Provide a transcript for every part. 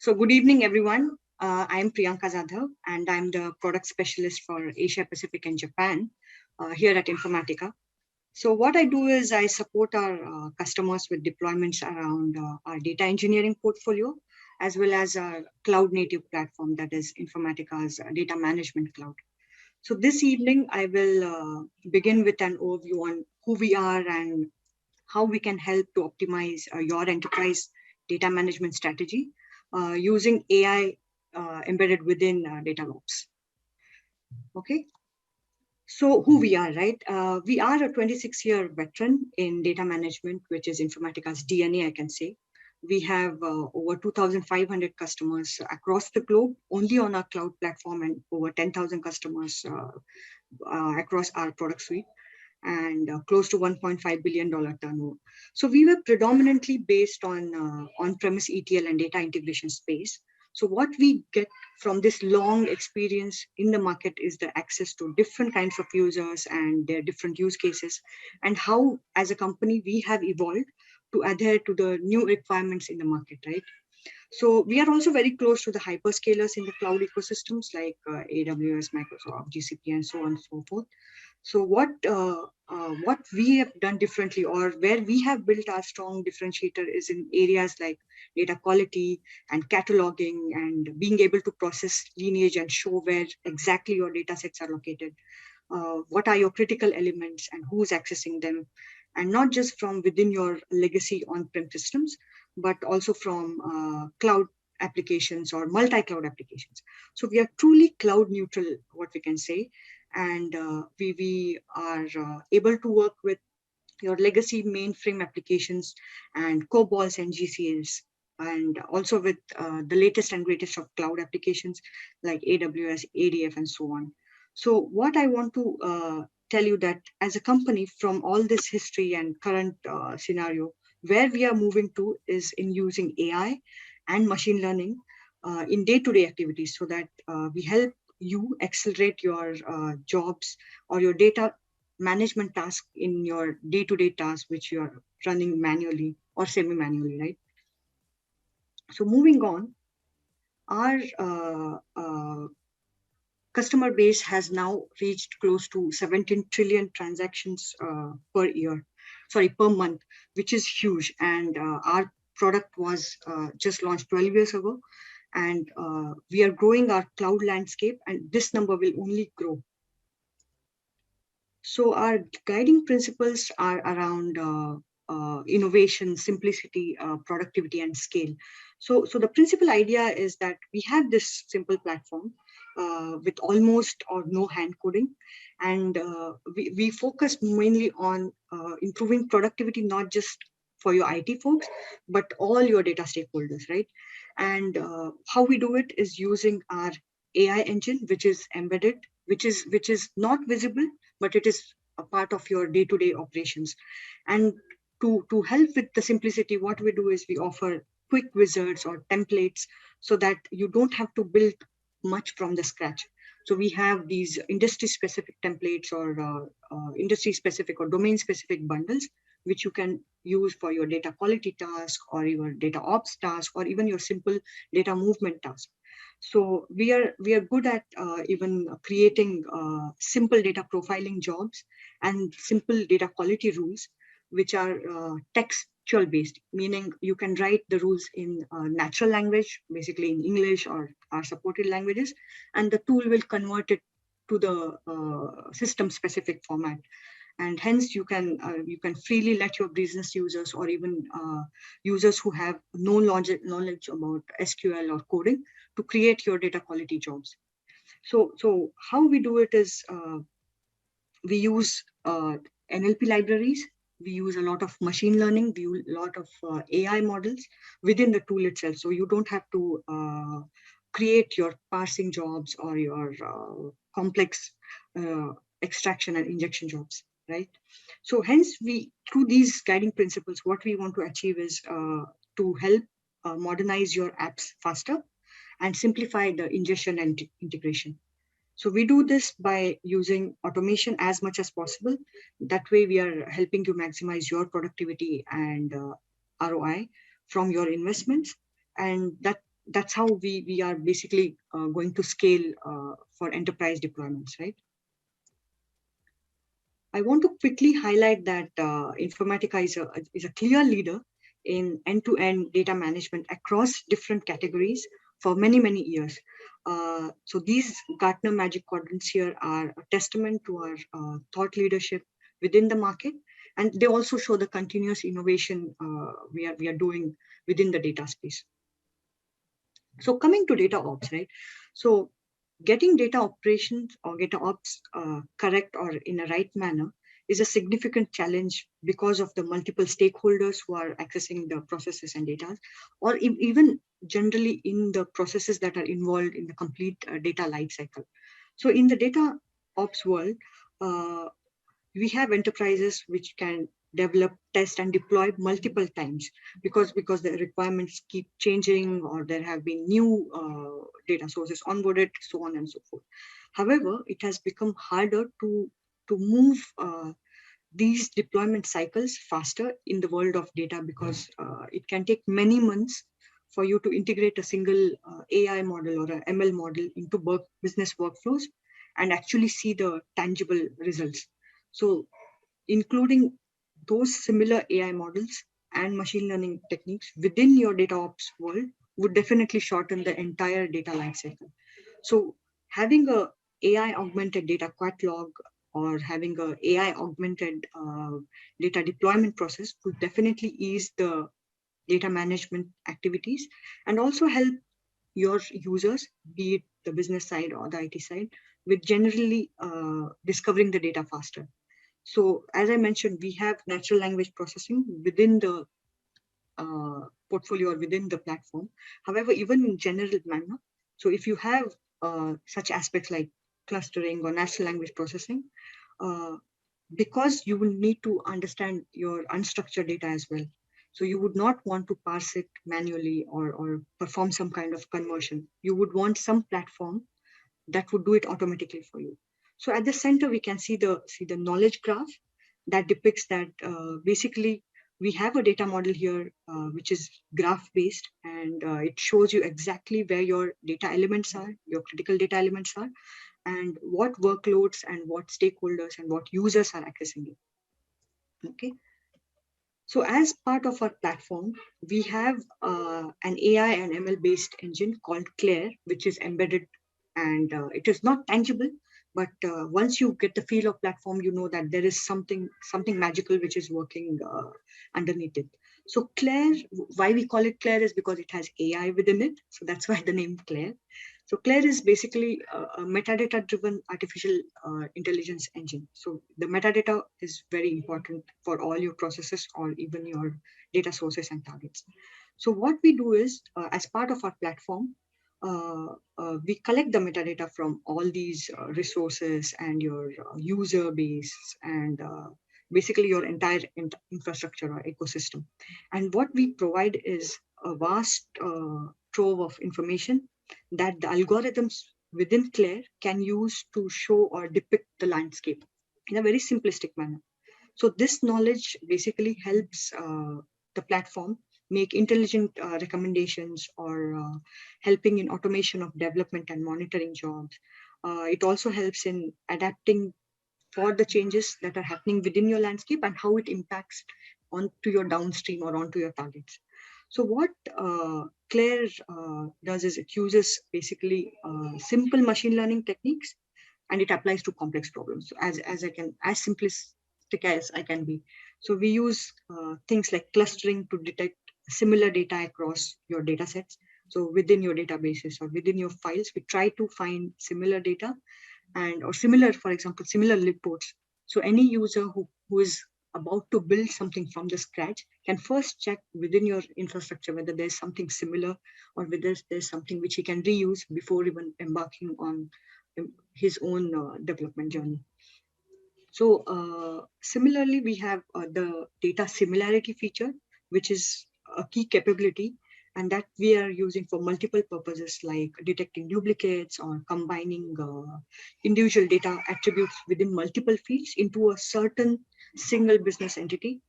So good evening, everyone. I'm Priyanka Zadhav, and I'm the product specialist for Asia Pacific and Japan here at Informatica. So what I do is I support our customers with deployments around our data engineering portfolio, as well as our cloud native platform, that is Informatica's data management cloud. So this evening, I will begin with an overview on who we are and how we can help to optimize your enterprise data management strategy using AI embedded within DataOps. Okay, so who we are, right? We are a 26-year veteran in data management, which is Informatica's DNA, I can say. We have over 2,500 customers across the globe, only on our cloud platform, and over 10,000 customers across our product suite, and close to $1.5 billion turnover. So we were predominantly based on on-premise ETL and data integration space. So what we get from this long experience in the market is the access to different kinds of users and their different use cases, and how, as a company, we have evolved to adhere to the new requirements in the market, right? So we are also very close to the hyperscalers in the cloud ecosystems like AWS, Microsoft, GCP, and so on and so forth. So what we have done differently, or where we have built our strong differentiator, is in areas like data quality and cataloging and being able to process lineage and show where exactly your data sets are located. What are your critical elements and who's accessing them, and not just from within your legacy on-prem systems, but also from cloud applications or multi-cloud applications. So we are truly cloud neutral, what we can say, and we are able to work with your legacy mainframe applications and COBOLs and GCLs, and also with the latest and greatest of cloud applications like AWS, ADF, and so on. So what I want to tell you that as a company, from all this history and current scenario, where we are moving to is in using AI and machine learning in day-to-day activities, so that we help you accelerate your jobs or your data management task in your day-to-day tasks, which you are running manually or semi-manually, right? So moving on, our customer base has now reached close to 17 trillion transactions per month, which is huge. And our product was just launched 12 years ago. And we are growing our cloud landscape, and this number will only grow. So our guiding principles are around innovation, simplicity, productivity, and scale. So the principal idea is that we have this simple platform with almost or no hand coding, and we focus mainly on improving productivity, not just for your IT folks, but all your data stakeholders, right? And how we do it is using our AI engine, which is embedded, which is not visible, but it is a part of your day-to-day operations. And to help with the simplicity, what we do is we offer quick wizards or templates, so that you don't have to build much from the scratch. So we have these industry-specific templates or industry-specific or domain-specific bundles, which you can use for your data quality task or your data ops task, or even your simple data movement task. So we are good at even creating simple data profiling jobs and simple data quality rules, which are textual based, meaning you can write the rules in natural language, basically in English or our supported languages, and the tool will convert it to the system specific format. And hence you can freely let your business users, or even users who have no knowledge about SQL or coding, to create your data quality jobs. So how we do it is we use NLP libraries, we use a lot of machine learning, we use a lot of AI models within the tool itself. So you don't have to create your parsing jobs or your complex extraction and injection jobs, right? So hence through these guiding principles, what we want to achieve is to help modernize your apps faster and simplify the ingestion and integration. So we do this by using automation as much as possible. That way we are helping you maximize your productivity and ROI from your investments. And that's how we are basically going to scale for enterprise deployments, right? I want to quickly highlight that Informatica is a clear leader in end-to-end data management across different categories for many, many years. So these Gartner Magic Quadrants here are a testament to our thought leadership within the market, and they also show the continuous innovation we are doing within the data space. So coming to data ops, right? So getting data operations or data ops correct or in a right manner is a significant challenge because of the multiple stakeholders who are accessing the processes and data, or even generally in the processes that are involved in the complete data lifecycle. So in the data ops world, uh, we have enterprises which can develop, test, and deploy multiple times because the requirements keep changing, or there have been new data sources onboarded, so on and so forth. However, it has become harder to move these deployment cycles faster in the world of data because it can take many months for you to integrate a single AI model or a ML model into business workflows and actually see the tangible results. So including those similar AI models and machine learning techniques within your data ops world would definitely shorten the entire data lifecycle. So having a AI augmented data catalog or having a AI augmented data deployment process would definitely ease the data management activities and also help your users, be it the business side or the IT side, with generally discovering the data faster. So as I mentioned, we have natural language processing within the portfolio or within the platform. However, even in general manner, so if you have such aspects like clustering or natural language processing, uh, because you will need to understand your unstructured data as well. So you would not want to parse it manually or perform some kind of conversion. You would want some platform that would do it automatically for you. So at the center, we can see the knowledge graph that depicts that basically we have a data model here, which is graph based, and it shows you exactly where your data elements are, your critical data elements are, and what workloads and what stakeholders and what users are accessing it. Okay. So as part of our platform, we have an AI and ML based engine called Claire, which is embedded, and it is not tangible, but once you get the feel of platform, you know that there is something magical which is working underneath it. So Claire, why we call it Claire is because it has AI within it. So that's why the name Claire. So Claire is basically a metadata-driven artificial intelligence engine. So the metadata is very important for all your processes or even your data sources and targets. So what we do is, as part of our platform, we collect the metadata from all these resources and your user base and basically your entire infrastructure or ecosystem. And what we provide is a vast trove of information that the algorithms within Claire can use to show or depict the landscape in a very simplistic manner. So this knowledge basically helps the platform make intelligent recommendations or helping in automation of development and monitoring jobs. It also helps in adapting for the changes that are happening within your landscape and how it impacts onto your downstream or onto your targets. So what Claire does is it uses basically simple machine learning techniques and it applies to complex problems. So as simplistic as I can be. So we use things like clustering to detect similar data across your data sets. So within your databases or within your files, we try to find similar data and or similar, for example, similar reports. So any user who is about to build something from the scratch can first check within your infrastructure whether there's something similar or whether there's something which he can reuse before even embarking on his own development journey. So similarly, we have the data similarity feature, which is a key capability and that we are using for multiple purposes like detecting duplicates or combining individual data attributes within multiple fields into a certain single business entity.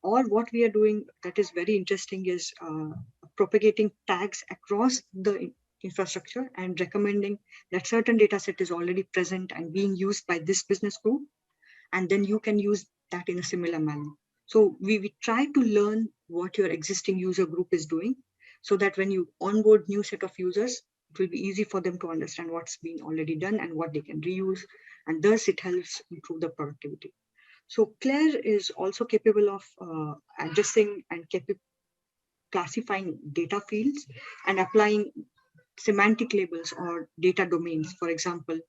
Or what we are doing that is very interesting is a propagating tags across the infrastructure and recommending that certain data set is already present and being used by this business group, and then you can use that in a similar manner. So we try to learn what your existing user group is doing, so that when you onboard new set of users, it will be easy for them to understand what's been already done and what they can reuse, and thus it helps improve the productivity. So Claire is also capable of addressing and classifying data fields and applying semantic labels or data domains. For example,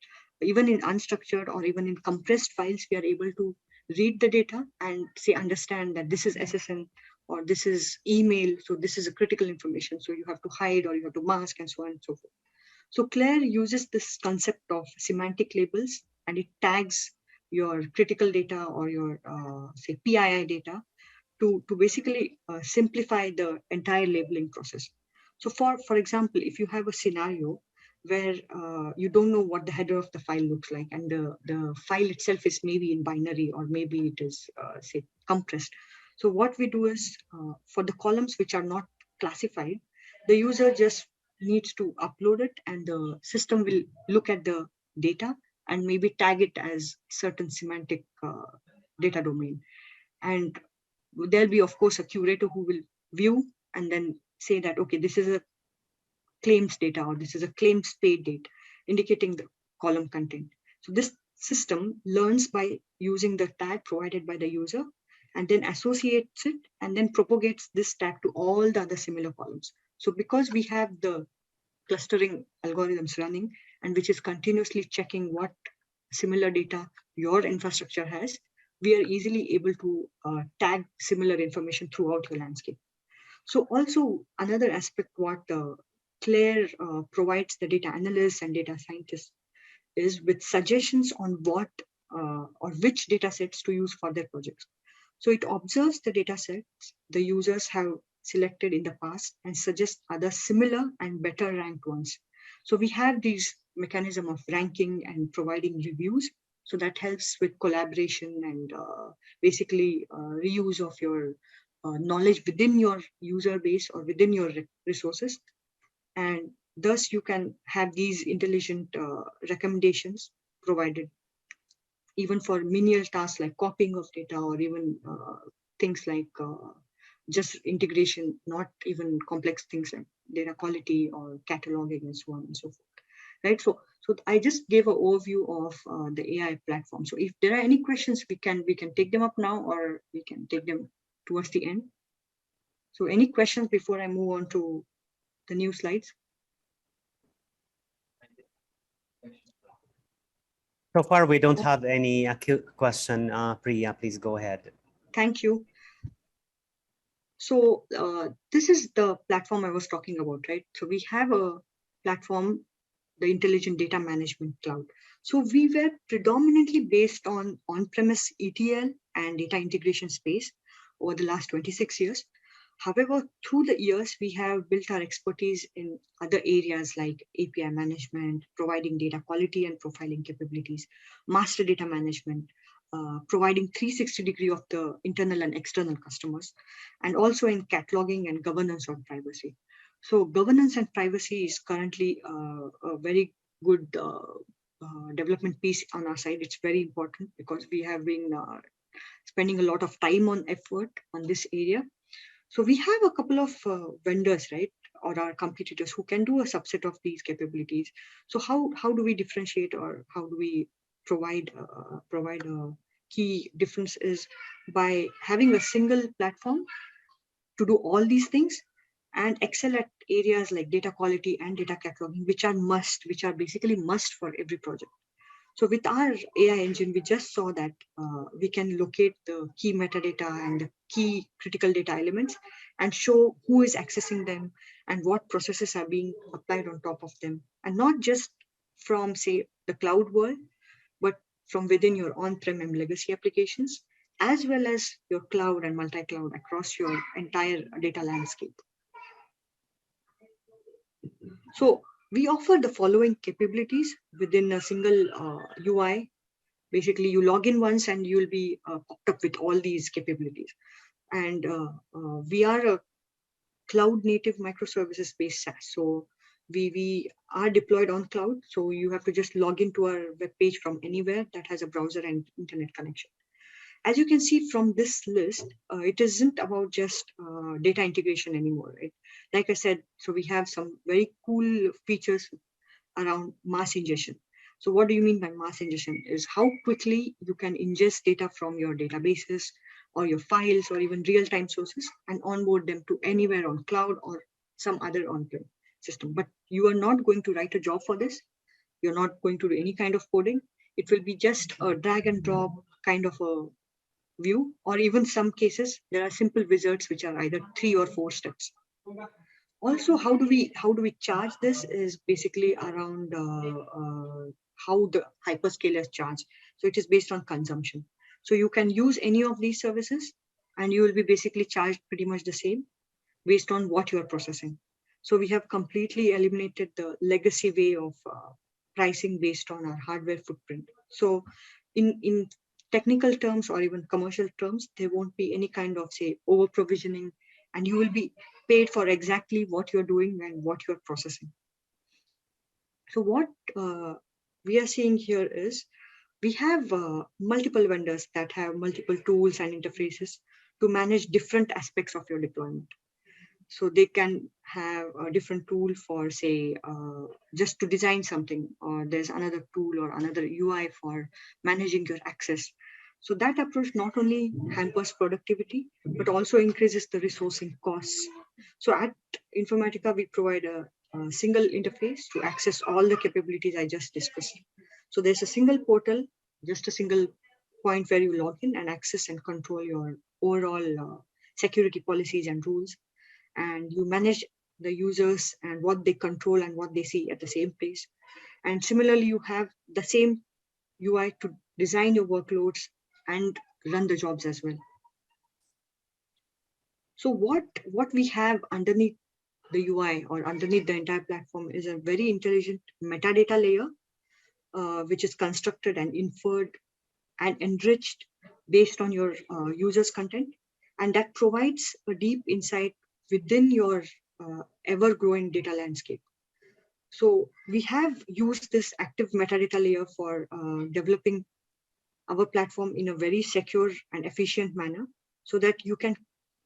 even in unstructured or even in compressed files, we are able to read the data and say, understand that this is SSN or this is email. So this is a critical information. So you have to hide or you have to mask and so on and so forth. So Claire uses this concept of semantic labels, and it tags your critical data or your say PII data to basically simplify the entire labeling process. So for example, if you have a scenario where you don't know what the header of the file looks like, and the file itself is maybe in binary or maybe it is say compressed. So what we do is for the columns which are not classified, the user just needs to upload it and the system will look at the data and maybe tag it as certain semantic data domain. And there'll be, of course, a curator who will view and then say that, okay, this is a claims data or this is a claims paid date, indicating the column content. So this system learns by using the tag provided by the user and then associates it and then propagates this tag to all the other similar columns. So because we have the clustering algorithms running and which is continuously checking what similar data your infrastructure has, we are easily able to tag similar information throughout your landscape. So also another aspect what Claire provides the data analysts and data scientists is with suggestions on what or which data sets to use for their projects. So it observes the data sets the users have selected in the past and suggests other similar and better ranked ones. So we have these mechanism of ranking and providing reviews. So that helps with collaboration and basically reuse of your knowledge within your user base or within your resources. And thus you can have these intelligent recommendations provided even for menial tasks like copying of data or even things like just integration, not even complex things like data quality or cataloging and so on and so forth. Right. So I just gave an overview of the AI platform. So if there are any questions, we can take them up now or we can take them towards the end. So any questions before I move on to the new slides? So far, we don't have any acute question. Priya, please go ahead. Thank you. So this is the platform I was talking about, right? So we have a platform, the Intelligent Data Management Cloud. So we were predominantly based on on-premise ETL and data integration space over the last 26 years. However, through the years, we have built our expertise in other areas like API management, providing data quality and profiling capabilities, master data management, providing 360-degree of the internal and external customers, and also in cataloging and governance of privacy. So governance and privacy is currently a very good development piece on our side. It's very important because we have been spending a lot of time on effort on this area. So we have a couple of vendors, right, or our competitors who can do a subset of these capabilities. So how do we differentiate or how do we provide a key difference is by having a single platform to do all these things and excel at areas like data quality and data cataloging, which are basically must for every project. So with our AI engine, we just saw that we can locate the key metadata and the key critical data elements and show who is accessing them and what processes are being applied on top of them. And not just from, say, the cloud world, but from within your on-prem and legacy applications, as well as your cloud and multi-cloud across your entire data landscape. So we offer the following capabilities within a single UI. Basically, you log in once and you'll be popped up with all these capabilities. And we are a cloud native microservices based SaaS. So we are deployed on cloud. So you have to just log into our web page from anywhere that has a browser and internet connection. As you can see from this list, it isn't about just data integration anymore, right? Like I said, so we have some very cool features around mass ingestion. So what do you mean by mass ingestion is how quickly you can ingest data from your databases or your files or even real-time sources and onboard them to anywhere on cloud or some other on-prem system. But you are not going to write a job for this. You're not going to do any kind of coding. It will be just a drag and drop kind of a view, or even some cases, there are simple wizards which are either 3 or 4 steps. Also, how do we charge this is basically around how the hyperscalers charge. So it is based on consumption. So you can use any of these services and you will be basically charged pretty much the same based on what you are processing. So we have completely eliminated the legacy way of pricing based on our hardware footprint. So in technical terms or even commercial terms, there won't be any kind of, say, over provisioning, and you will be paid for exactly what you're doing and what you're processing. So what we are seeing here is we have multiple vendors that have multiple tools and interfaces to manage different aspects of your deployment. So they can have a different tool for, say, just to design something, or there's another tool or another UI for managing your access. So that approach not only hampers productivity, but also increases the resourcing costs. So at Informatica, we provide a single interface to access all the capabilities I just discussed. So there's a single portal, just a single point where you log in and access and control your overall security policies and rules, and you manage the users and what they control and what they see at the same place. And similarly, you have the same UI to design your workloads and run the jobs as well. So what we have underneath the UI or underneath the entire platform is a very intelligent metadata layer, which is constructed and inferred and enriched based on your users' content. And that provides a deep insight within your ever-growing data landscape. So we have used this active metadata layer for developing our platform in a very secure and efficient manner so that you can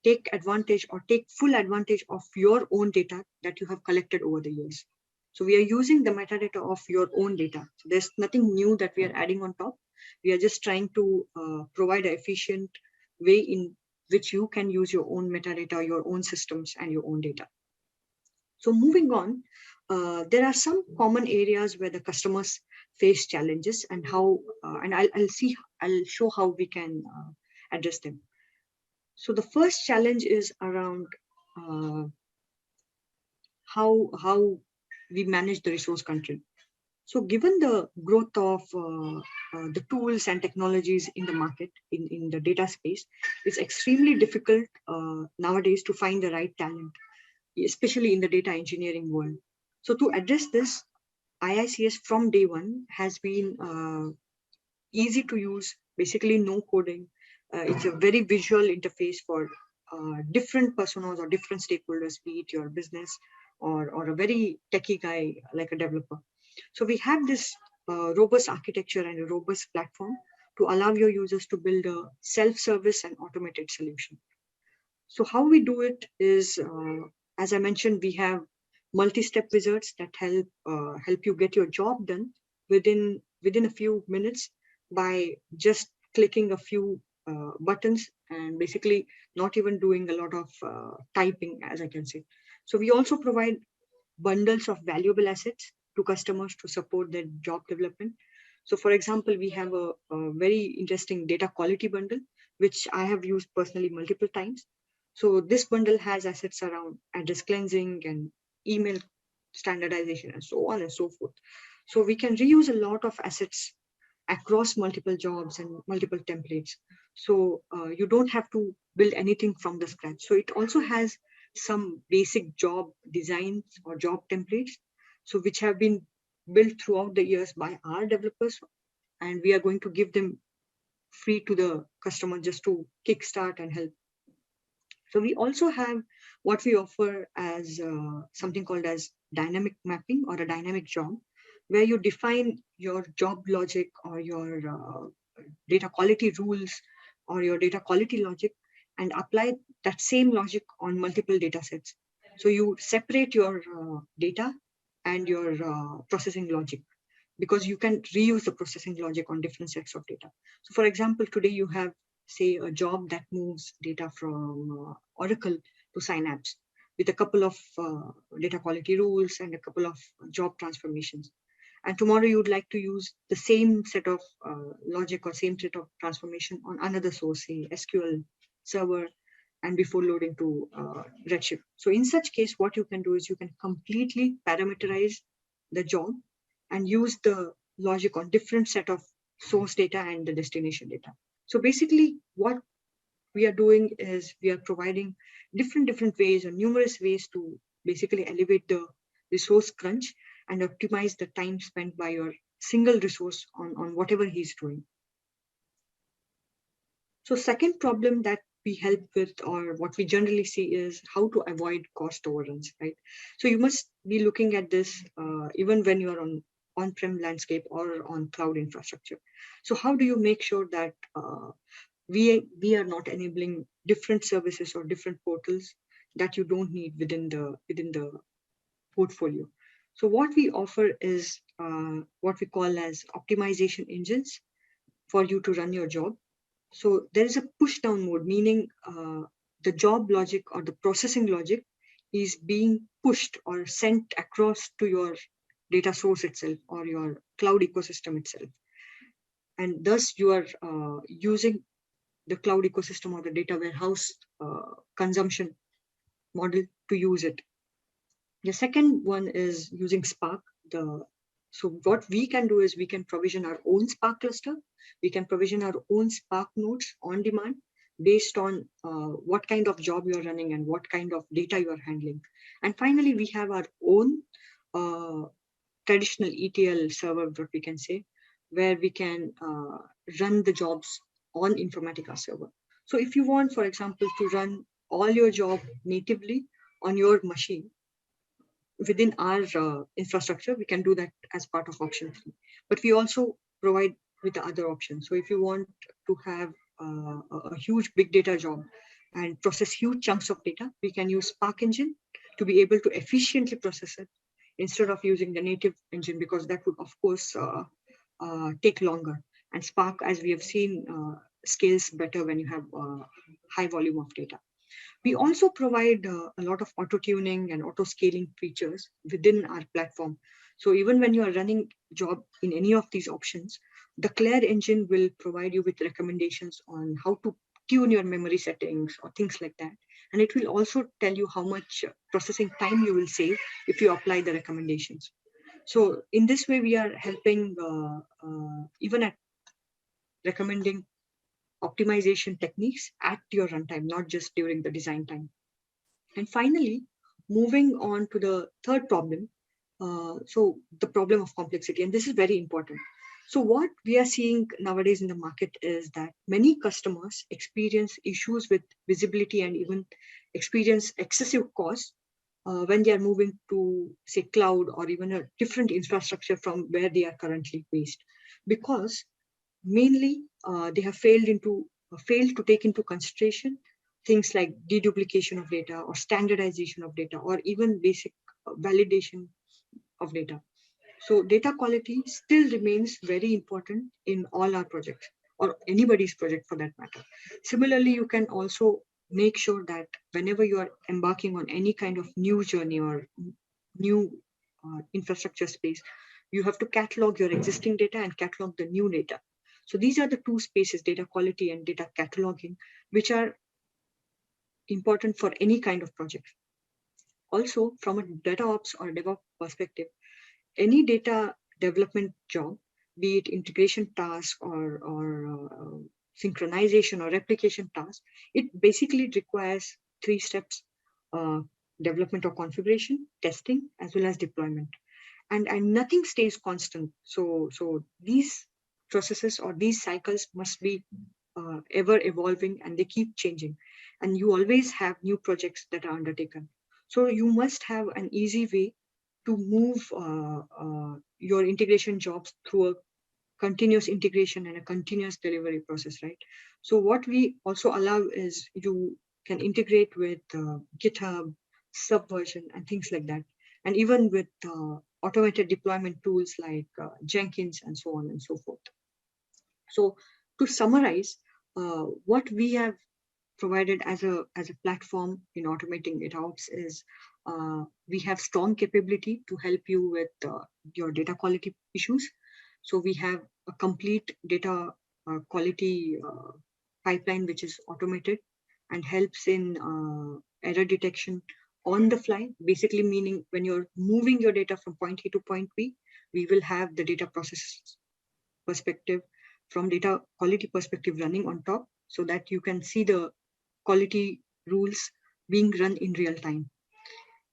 take advantage or take full advantage of your own data that you have collected over the years. So we are using the metadata of your own data. So there's nothing new that we are adding on top. We are just trying to provide an efficient way in which you can use your own metadata, your own systems, and your own data. So moving on, there are some common areas where the customers face challenges and how, and I'll show how we can address them. So the first challenge is around how we manage the resource constraint. So given the growth of the tools and technologies in the market, in the data space, it's extremely difficult nowadays to find the right talent, especially in the data engineering world. So to address this, IICS from day one has been easy to use, basically no coding. It's a very visual interface for different personas or different stakeholders, be it your business or a very techie guy like a developer. So we have this robust architecture and a robust platform to allow your users to build a self-service and automated solution. So how we do it is, as I mentioned, we have multi-step wizards that help you get your job done within a few minutes by just clicking a few buttons and basically not even doing a lot of typing, as I can say. So we also provide bundles of valuable assets to customers to support their job development. So for example, we have a very interesting data quality bundle, which I have used personally multiple times. So this bundle has assets around address cleansing and email standardization and so on and so forth. So we can reuse a lot of assets across multiple jobs and multiple templates. So you don't have to build anything from the scratch. So it also has some basic job designs or job templates, so which have been built throughout the years by our developers, and we are going to give them free to the customer just to kickstart and help. So we also have what we offer as something called as dynamic mapping or a dynamic job, where you define your job logic or your data quality rules or your data quality logic and apply that same logic on multiple data sets. So you separate your data and your processing logic, because you can reuse the processing logic on different sets of data. So for example, today you have, say, a job that moves data from Oracle to Synapse with a couple of data quality rules and a couple of job transformations. And tomorrow you would like to use the same set of logic or same set of transformation on another source, say SQL server, and before loading to Redshift. So in such case, what you can do is you can completely parameterize the job and use the logic on different set of source data and the destination data. So basically what we are doing is we are providing different ways or numerous ways to basically elevate the resource crunch and optimize the time spent by your single resource on whatever he's doing. So second problem that we help with, or what we generally see, is how to avoid cost overruns, right? So you must be looking at this even when you're on-prem landscape or on cloud infrastructure. So how do you make sure that we are not enabling different services or different portals that you don't need within the portfolio? So what we offer is what we call as optimization engines for you to run your job. So there is a push down mode, meaning the job logic or the processing logic is being pushed or sent across to your data source itself or your cloud ecosystem itself. And thus you are using the cloud ecosystem or the data warehouse consumption model to use it. The second one is using Spark. So what we can do is we can provision our own Spark cluster. We can provision our own Spark nodes on demand based on what kind of job you're running and what kind of data you are handling. And finally, we have our own traditional ETL server, what we can say, where we can run the jobs on Informatica server. So if you want, for example, to run all your job natively on your machine, within our infrastructure, we can do that as part of option 3. But we also provide with the other options. So if you want to have a huge big data job and process huge chunks of data, we can use Spark engine to be able to efficiently process it instead of using the native engine, because that would, of course, take longer. And Spark, as we have seen, scales better when you have high volume of data. We also provide a lot of auto tuning and auto scaling features within our platform. So even when you are running job in any of these options, the Claire engine will provide you with recommendations on how to tune your memory settings or things like that. And it will also tell you how much processing time you will save if you apply the recommendations. So in this way, we are helping even at recommending optimization techniques at your runtime, not just during the design time. And finally, moving on to the third problem, so the problem of complexity, and this is very important. So what we are seeing nowadays in the market is that many customers experience issues with visibility and even experience excessive costs when they are moving to, say, cloud or even a different infrastructure from where they are currently based, because mainly they have failed to take into consideration things like deduplication of data or standardization of data or even basic validation of data. So data quality still remains very important in all our projects, or anybody's project for that matter. Similarly, you can also make sure that whenever you are embarking on any kind of new journey or new infrastructure space, you have to catalog your existing data and catalog the new data. So these are the two spaces, data quality and data cataloging, which are important for any kind of project. Also, from a DataOps or DevOps perspective, any data development job, be it integration task or synchronization or replication task, it basically requires 3 steps: uh, development or configuration, testing, as well as deployment. And nothing stays constant. So these processes or these cycles must be ever evolving, and they keep changing. and you always have new projects that are undertaken. So you must have an easy way to move your integration jobs through a continuous integration and a continuous delivery process, right? So what we also allow is you can integrate with GitHub, Subversion, and things like that, and even with automated deployment tools like Jenkins and so on and so forth. So to summarize, what we have provided as a platform in automating it out is we have strong capability to help you with your data quality issues. So we have a complete data quality pipeline which is automated and helps in error detection on the fly, basically meaning when you're moving your data from point A to point B, we will have the data process perspective from data quality perspective running on top so that you can see the quality rules being run in real time.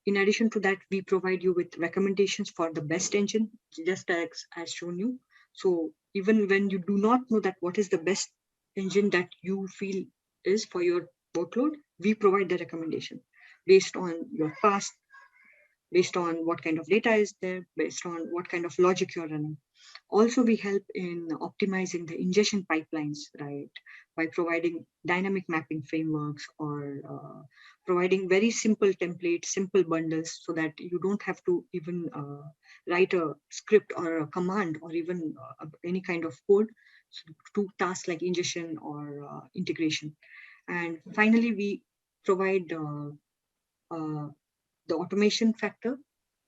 In addition to that, we provide you with recommendations for the best engine, just as shown you. So even when you do not know that what is the best engine that you feel is for your workload, we provide the recommendation based on your past, based on what kind of data is there, based on what kind of logic you're running. Also, we help in optimizing the ingestion pipelines, right, by providing dynamic mapping frameworks or providing very simple templates, simple bundles, so that you don't have to even write a script or a command or even any kind of code to tasks like ingestion or integration. And finally, we provide the automation factor,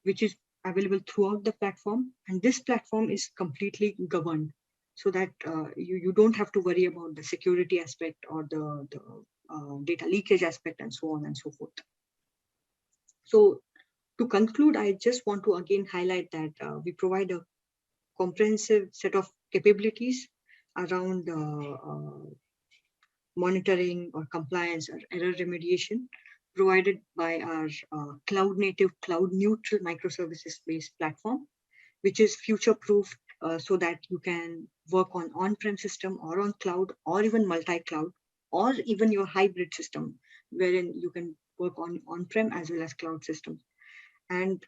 which is available throughout the platform. And this platform is completely governed so that you don't have to worry about the security aspect or the data leakage aspect and so on and so forth. So to conclude, I just want to again highlight that we provide a comprehensive set of capabilities around monitoring or compliance or error remediation provided by our cloud native, cloud neutral microservices based platform, which is future proof so that you can work on on-prem system or on cloud or even multi-cloud or even your hybrid system wherein you can work on on-prem as well as cloud systems. And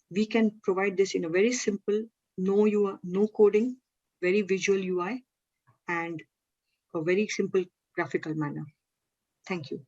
we can provide this in a very simple, no coding, very visual UI and a very simple graphical manner. Thank you.